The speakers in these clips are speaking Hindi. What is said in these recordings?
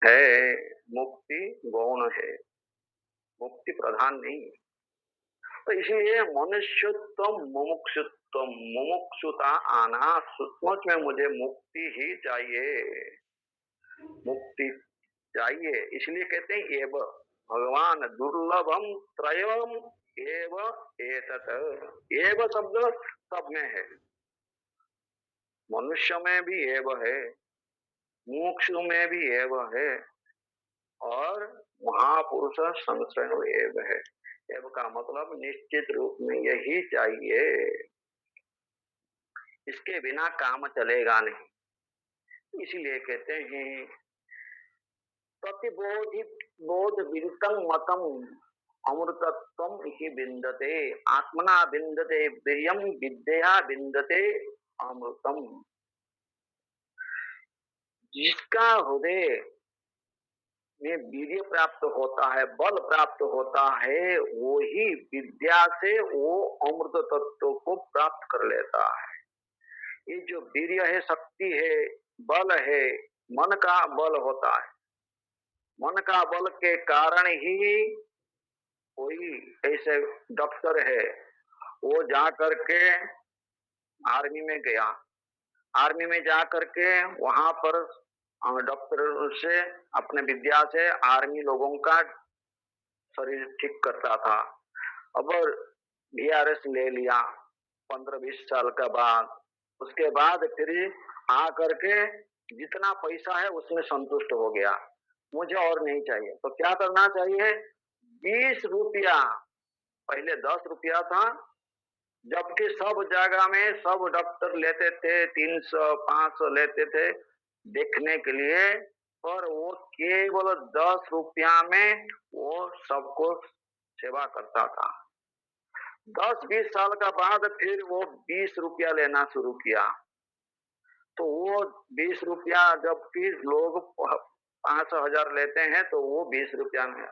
है, मुक्ति गौण है, मुक्ति प्रधान नहीं है। तो इसलिए मनुष्यत्व मुमुक्षुत्व, मुमुक्षुता आना, सचमुच में मुझे मुक्ति ही चाहिए, मुक्ति चाहिए। इसलिए कहते हैं एव भगवान दुर्लभम त्रयम एव एतत्। एव शब्द सब में है, मनुष्य में भी एव है, मुमुक्षु में भी एव है, और महापुरुष संश्रय एव है। एव का मतलब निश्चित रूप में यही चाहिए, इसके बिना काम चलेगा नहीं। इसलिए कहते हैं प्रतिबोधित बोध विदितम मतम अमृतत्वम इति विन्दते, आत्मना विन्दते वीर्यम विद्या विन्दते अमृतम। जिसका हृदय में वीर्य प्राप्त होता है, बल प्राप्त होता है, वो ही विद्या से वो अमृत तत्व को प्राप्त कर लेता है। ये जो वीर्य है, शक्ति है, बल है, मन का बल होता है। मन का बल के कारण ही कोई ऐसे डॉक्टर है, वो जा करके आर्मी में गया, आर्मी में जा करके वहां पर डॉक्टर से अपने विद्या से आर्मी लोगों का शरीर ठीक करता था। अब VRS ले लिया 15-20 साल का बाद, उसके बाद फिर आ करके जितना पैसा है उसमें संतुष्ट हो गया, मुझे और नहीं चाहिए। तो क्या करना चाहिए, 20 रुपया, पहले 10 रुपया था, जबकि सब जगह में सब डॉक्टर लेते थे 300-500 लेते थे देखने के लिए, और वो केवल 10 रुपया में वो सबको सेवा करता था। 10-20 साल का बाद फिर वो 20 रुपया लेना शुरू किया, तो वो 20 रुपया जबकि लोग 5,000 लेते हैं, तो वो 20 रुपया में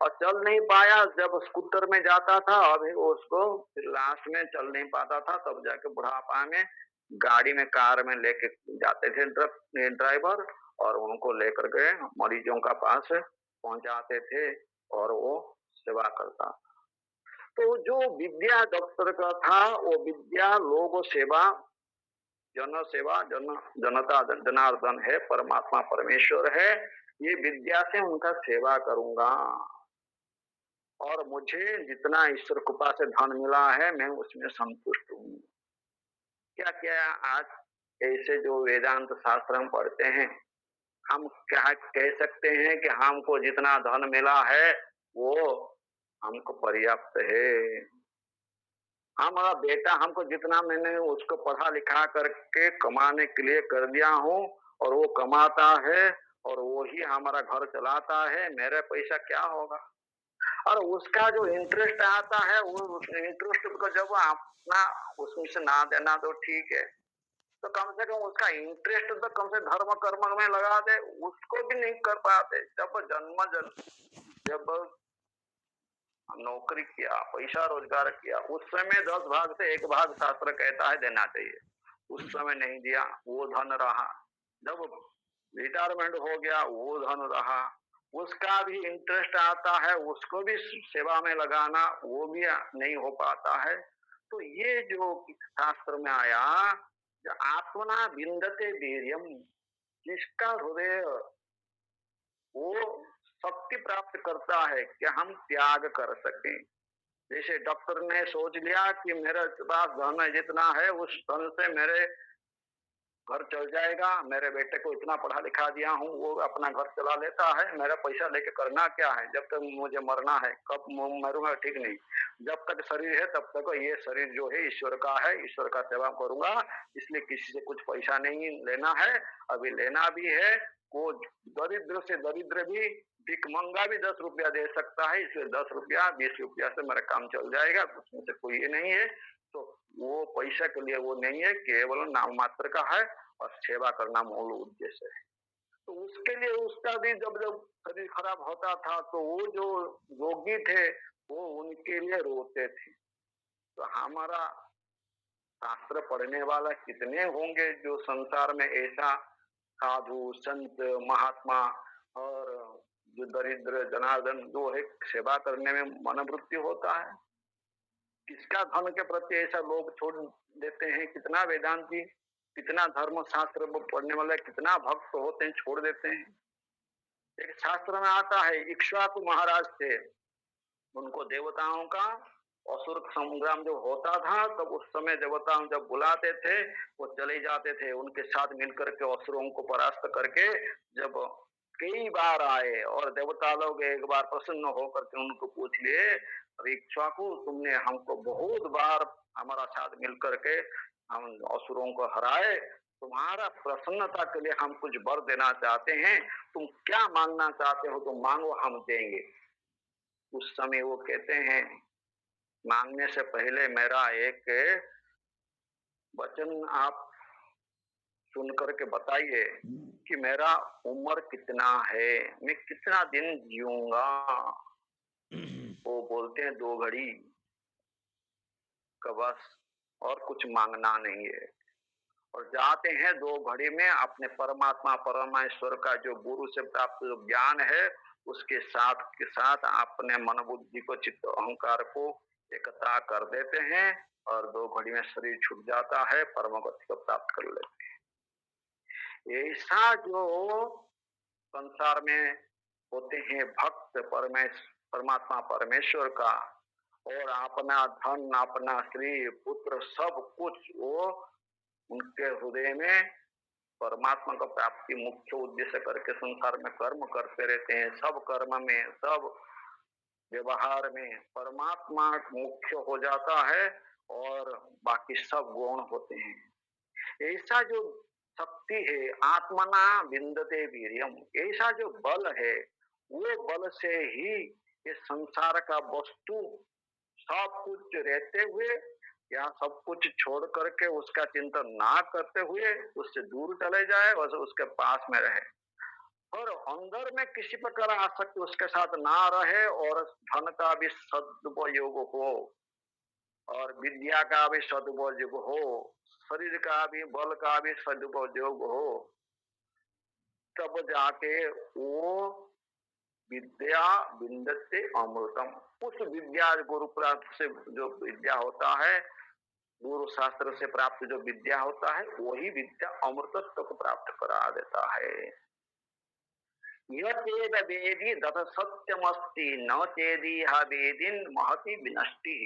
और चल नहीं पाया। जब स्कूटर में जाता था, अभी उसको फिर लास्ट में चल नहीं पाता था, तब जाके बुढ़ापा में गाड़ी में, कार में लेके जाते थे ड्राइवर, और उनको लेकर के मरीजों का पास पहुंचाते थे और वो सेवा करता। तो जो विद्या डॉक्टर का था, वो विद्या लोग सेवा, जन सेवा, जनता जनार्दन है, परमात्मा परमेश्वर है, ये विद्या से उनका सेवा करूंगा, और मुझे जितना ईश्वर कृपा से धन मिला है मैं उसमें संतुष्ट हूँ। क्या क्या आज ऐसे जो वेदांत शास्त्र हम पढ़ते हैं, हम क्या कह सकते हैं कि हमको जितना धन मिला है वो हमको पर्याप्त है। हमारा बेटा हमको जितना मैंने उसको पढ़ा लिखा करके कमाने के लिए कर दिया हूँ, और वो कमाता है और वो ही हमारा घर चलाता है, मेरा पैसा क्या होगा। और उसका जो इंटरेस्ट आता है, वो इंटरेस्ट को जब अपना उसमें से ना देना तो ठीक है, तो कम से कम उसका इंटरेस्ट तो कम से धर्म कर्म में लगा दे, उसको भी नहीं कर पाते। जब नौकरी किया, पैसा रोजगार किया, उस समय 10 भाग से 1 भाग शास्त्र कहता है देना चाहिए, उस समय नहीं दिया, वो धन रहा। जब रिटायरमेंट हो गया, वो धन रहा। उसका भी इंटरेस्ट आता है, उसको भी सेवा में लगाना, वो भी नहीं हो पाता है। तो ये जो शास्त्र में आया, आत्मना विन्दते वीर्यम, जिसका हृदय वो शक्ति प्राप्त करता है कि हम त्याग कर सकें। जैसे डॉक्टर ने सोच लिया कि मेरे पास धन जितना है उस धन से मेरे घर चल जाएगा, मेरे बेटे को इतना पढ़ा लिखा दिया हूँ, वो अपना घर चला लेता है, मेरा पैसा लेके करना क्या है, जब तक मुझे मरना है, कब मरूंगा ठीक नहीं, जब तक शरीर है तब तक ये शरीर जो है ईश्वर का है, ईश्वर का सेवा करूंगा, इसलिए किसी से कुछ पैसा नहीं लेना है। अभी लेना भी है, वो दरिद्र से दरिद्र भी भिखमंगा भी 10 रुपया दे सकता है, इसलिए 10 रुपया 20 रुपया से मेरा काम चल जाएगा, उसमें से कोई ये नहीं है। तो वो पैसा के लिए वो नहीं है, केवल नाम मात्र का है, और सेवा करना मूल उद्देश्य है। तो उसके लिए उसका भी जब जब शरीर खराब होता था, तो वो जो रोगी थे वो उनके लिए रोते थे। तो हमारा शास्त्र पढ़ने वाला कितने होंगे जो संसार में ऐसा साधु संत महात्मा जो दरिद्र जनार्दन जो है सेवा करने में मनोवृत्ति होता है। किसका धन के प्रति ऐसा लोग छोड़ देते हैं, कितना वेदांती, कितना धर्म शास्त्र पढ़ने वाले, कितना भक्त होते हैं, छोड़ देते हैं। एक शास्त्र में आता है, इक्ष्वाकु महाराज थे, उनको देवताओं का असुर संग्राम जो होता था तब उस समय देवता जब बुलाते थे वो चले जाते थे, उनके साथ मिलकर के असुरों को परास्त करके जब कई बार आए और देवता लोग एक बार प्रसन्न होकर के उनको पूछ लिए, इक्ष्वाकु तुमने हमको बहुत बार हमारा साथ मिलकर के हम असुरों को हराए, तुम्हारा प्रसन्नता के लिए हम कुछ वर देना चाहते हैं, तुम क्या मांगना चाहते हो तुम मांगो हम देंगे। उस समय वो कहते हैं मांगने से पहले मेरा एक वचन आप सुन करके बताइए कि मेरा उम्र कितना है, मैं कितना दिन जीऊंगा। वो बोलते हैं 2 घड़ी का, बस और कुछ मांगना नहीं है। और जाते हैं 2 घड़ी में अपने परमात्मा परमेश्वर का जो गुरु से प्राप्त जो ज्ञान है उसके साथ के साथ अपने मन बुद्धि को चित्त अहंकार को एकता कर देते हैं और 2 घड़ी में शरीर छूट जाता है, परम गति को प्राप्त कर लेते हैं। ऐसा जो संसार में होते हैं भक्त परमात्मा परमेश्वर का, और अपना धन अपना स्त्री पुत्र सब कुछ वो उनके हृदय में परमात्मा का प्राप्ति मुख्य उद्देश्य करके संसार में कर्म करते रहते हैं। सब कर्म में सब व्यवहार में परमात्मा मुख्य हो जाता है और बाकी सब गौण होते हैं। ऐसा जो शक्ति है आत्मना विंदते वीर्यम, ऐसा जो बल है वो बल से ही ये संसार का वस्तु सब कुछ रहते हुए या सब कुछ छोड़ करके उसका चिंतन ना करते हुए उससे दूर चले जाए और उसके पास में रहे, और अंदर में किसी प्रकार आसक्ति उसके साथ ना रहे, और धन का भी सदुपयोग हो और विद्या का भी सदुपयोग हो, शरीर का भी बल का भी सदुपयोग हो, तब जाके वो विद्या विंदते अमृतम, उस विद्या गुरु प्राप्त से जो विद्या होता है, गुरु शास्त्र से प्राप्त जो विद्या होता है वही विद्या अमृतत्व को प्राप्त करा देता है। यतेद वेदी दत सत्यमस्ति न चेदीह वेदिन महति विनष्टि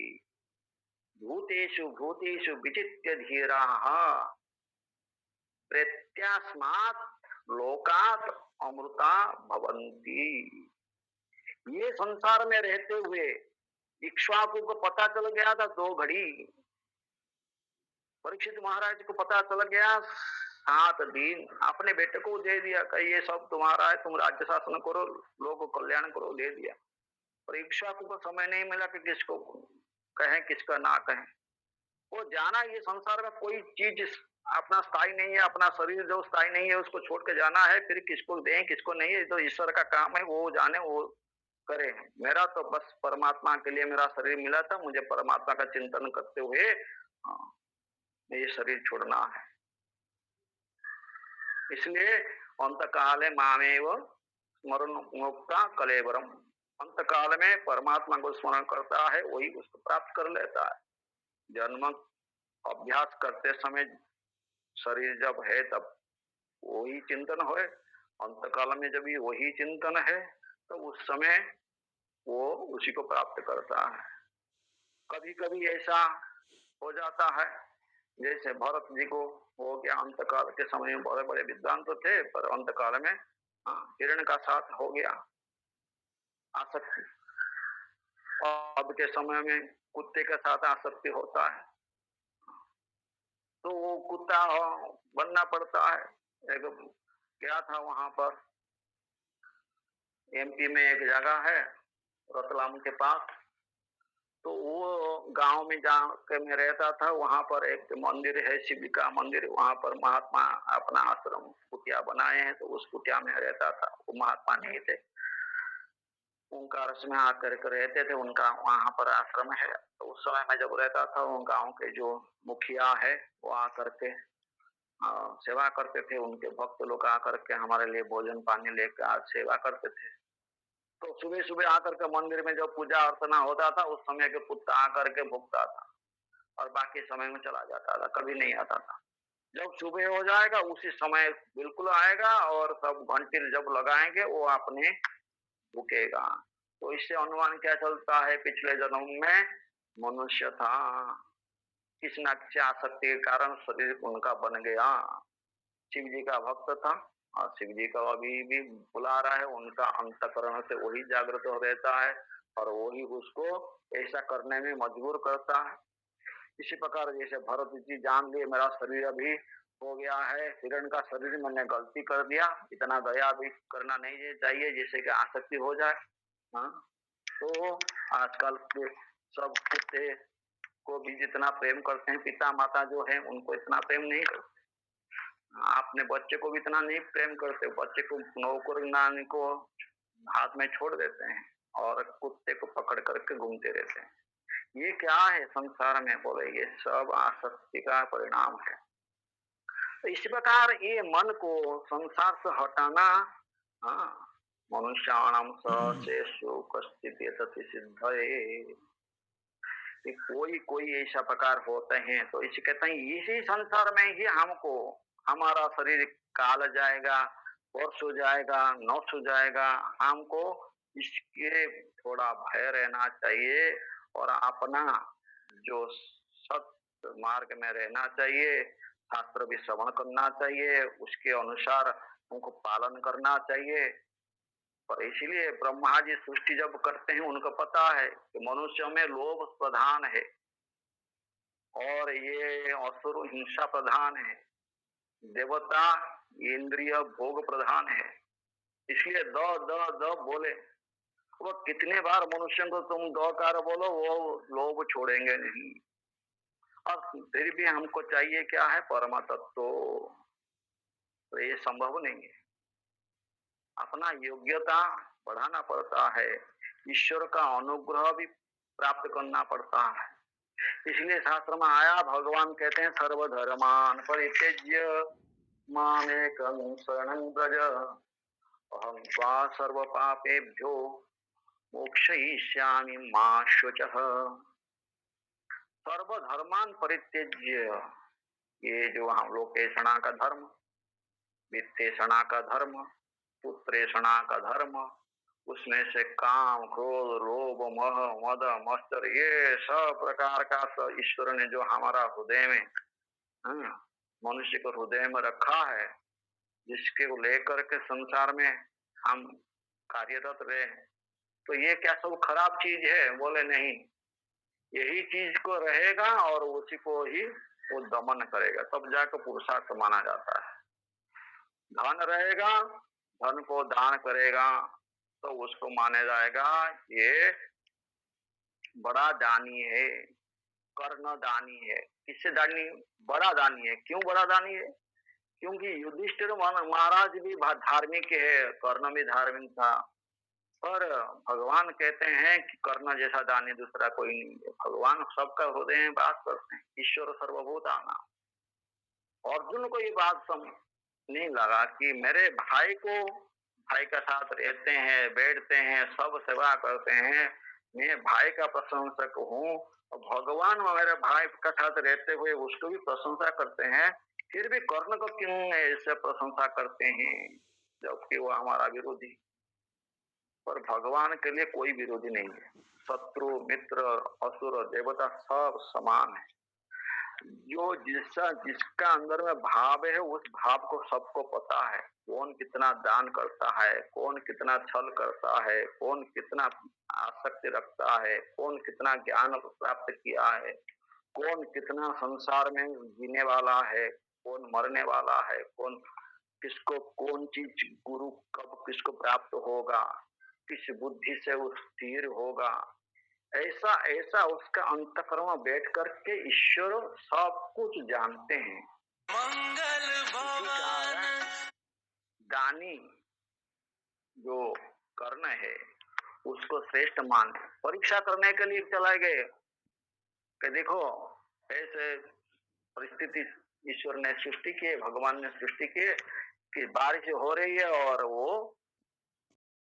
भूतेषु भूतेषु विचित्य धीराः प्रत्यास्मात् लोकात् अमृता भवन्ति। ये संसार में रहते हुए इक्ष्वाकु को पता चल गया था 2 घड़ी, परीक्षित महाराज को पता चल गया 7 दिन, अपने बेटे को दे दिया कि ये सब तुम्हारा है, तुम राज्य शासन करो, लोगों को कल्याण करो, दे दिया। और इक्ष्वाकु को समय नहीं मिला कि किसको कहें किसका ना कहें। वो जाना ये संसार में कोई चीज अपना स्थायी नहीं है, अपना शरीर जो स्थायी नहीं है उसको छोड़ के जाना है, फिर किसको दें किसको नहीं है तो ईश्वर का काम है, वो जाने वो करे। मेरा तो बस परमात्मा के लिए मेरा शरीर मिला था, मुझे परमात्मा का चिंतन करते हुए ये शरीर छोड़ना है। इसलिए अंत काले मामेव स्मरण मुक्ता कलेवरम, अंत काल में परमात्मा को स्मरण करता है वही उसको प्राप्त कर लेता है। जन्म अभ्यास करते समय शरीर जब है तब वही चिंतन हो, अंत काल में जब वही चिंतन है तो उस समय वो उसी को प्राप्त करता है। कभी कभी ऐसा हो जाता है जैसे भरत जी को हो गया, अंतकाल के समय में बड़े बड़े विद्वान तो थे पर अंतकाल में हिरण का साथ हो गया आसक्ति, और अब के समय में कुत्ते के साथ आसक्ति होता है तो वो कुत्ता बनना पड़ता है। एक गया था वहां पर एमपी में एक जगह है रतलाम के पास, तो वो गांव में जाके मैं रहता था, वहां पर एक मंदिर है शिविका मंदिर, वहां पर महात्मा अपना आश्रम कुटिया बनाए हैं, तो उस कुटिया में रहता था। वो महात्मा नहीं थे, ओंकार में आकर के रहते थे, उनका वहां पर आश्रम है। तो उस समय में जब रहता था वो गांव के जो मुखिया है वो आकर के सेवा करते थे, उनके भक्त लोग आकर के हमारे लिए भोजन पानी लेकर आज सेवा करते थे। तो सुबह सुबह आकर के मंदिर में जब पूजा अर्चना होता था उस समय के कुत्ता आकर के भुगता था और बाकी समय में चला जाता था, कभी नहीं आता था। जब सुबह हो जाएगा उसी समय बिल्कुल आएगा और सब घंटी जब लगाएंगे वो अपने भुकेगा। तो इससे अनुमान क्या चलता है, पिछले जन्म में मनुष्य था, किसी न किसी आसक्ति के कारण शरीर उनका बन गया। शिव जी का भक्त था और शिव जी का अभी भी बुला रहा है, उनका अंतकरण से वही जागृत हो रहता है और वही उसको ऐसा करने में मजबूर करता है। इसी प्रकार जैसे भरत जी जान लिए मेरा शरीर अभी हो गया है हिरण का शरीर, मैंने गलती कर दिया, इतना दया भी करना नहीं चाहिए जैसे कि आसक्ति हो जाए। हाँ, तो आजकल के सब कुत्ते को भी जितना प्रेम करते हैं, पिता माता जो है उनको इतना प्रेम नहीं करते। अपने बच्चे को भी इतना नहीं प्रेम करते, बच्चे को नौकर नानी को हाथ में छोड़ देते हैं और कुत्ते को पकड़ करके घूमते रहते हैं। ये क्या है संसार में, बोले ये सब आसक्ति का परिणाम है। तो इस प्रकार ये मन को संसार से हटाना, हाँ, मनुष्याणाम सचेषु कश्चित् सिद्ध, कोई कोई ऐसा प्रकार होते हैं। तो इसे कहते हैं इसी संसार में ही हमको हमारा शरीर काल जाएगा, वर्ष हो जाएगा, नष्ट हो जाएगा, हमको इसके थोड़ा भय रहना चाहिए और अपना जो सत्य मार्ग में रहना चाहिए, शास्त्र भी श्रवण करना चाहिए, उसके अनुसार हमको पालन करना चाहिए। और इसीलिए ब्रह्मा जी सृष्टि जब करते हैं उनको पता है कि मनुष्य में लोभ प्रधान है और ये असुर हिंसा प्रधान है, देवता इंद्रिय भोग प्रधान है, इसलिए द द द बोले। वो कितने बार मनुष्य को तुम द कार बोलो वो लोभ छोड़ेंगे नहीं। और फिर भी हमको चाहिए क्या है, परम तत्व। तो ये संभव नहीं है, अपना योग्यता बढ़ाना पड़ता है, ईश्वर का अनुग्रह भी प्राप्त करना पड़ता है। इसलिए शास्त्र में आया, भगवान कहते हैं सर्वधर्मान परित्यज्य मामेकं शरणं व्रज अहं त्वा सर्व पापेभ्यो मोक्षयिष्यामि मा शुचः। सर्वधर्मान परित्यज्य, ये जो हम लोकेशणा का धर्म, वित्तेषणा का धर्म, पुत्रेषणा का धर्म, उसमें से काम क्रोध लोभ मोह मद मत्सर ये सब प्रकार का ईश्वर ने जो हमारा हृदय में, मनुष्य को हृदय में रखा है, जिसके को लेकर के संसार में हम कार्यरत रहे, तो ये क्या सब खराब चीज है? बोले नहीं, यही चीज को रहेगा और उसी को ही वो दमन करेगा, तब जाकर पुरुषार्थ माना जाता है। धन रहेगा, धन को दान करेगा तो उसको माना जाएगा ये बड़ा दानी है, कर्ण दानी है। किससे दानी? बड़ा दानी है। क्यों बड़ा दानी है? क्योंकि युधिष्ठिर महाराज भी धार्मिक है, कर्ण भी धार्मिक था, पर भगवान कहते हैं कि कर्ण जैसा दानी दूसरा कोई नहीं है। भगवान सबका हृदय में बात करते हैं, ईश्वर सर्वभूतानां। अर्जुन को ये बात समझ नहीं लगा कि मेरे भाई को, भाई का साथ रहते हैं, बैठते हैं, सब सेवा करते हैं, मैं भाई का प्रशंसक हूँ और भगवान मेरे भाई का साथ रहते हुए उसको भी प्रशंसा करते हैं, फिर भी कर्ण को क्यों ऐसे प्रशंसा करते हैं जबकि वो हमारा विरोधी? पर भगवान के लिए कोई विरोधी नहीं है, शत्रु मित्र असुर देवता सब समान है। जो जिसका अंदर में भाव है उस भाव को सबको पता है, कौन कितना दान करता है, कौन कितना छल करता है, कौन कितना आसक्ति रखता है, कौन कितना ज्ञान प्राप्त किया है, कौन कितना संसार में जीने वाला है, कौन मरने वाला है, कौन किसको कौन चीज गुरु कब किसको प्राप्त होगा, किस बुद्धि से वो स्थिर होगा, ऐसा ऐसा उसका अंतःकरण में बैठ करके ईश्वर सब कुछ जानते हैं। मंगल भवन दानी जो कर्ण है उसको श्रेष्ठ मान परीक्षा करने के लिए चलाए गए कि देखो ऐसे परिस्थिति ईश्वर ने सृष्टि की, भगवान ने सृष्टि की कि बारिश हो रही है और वो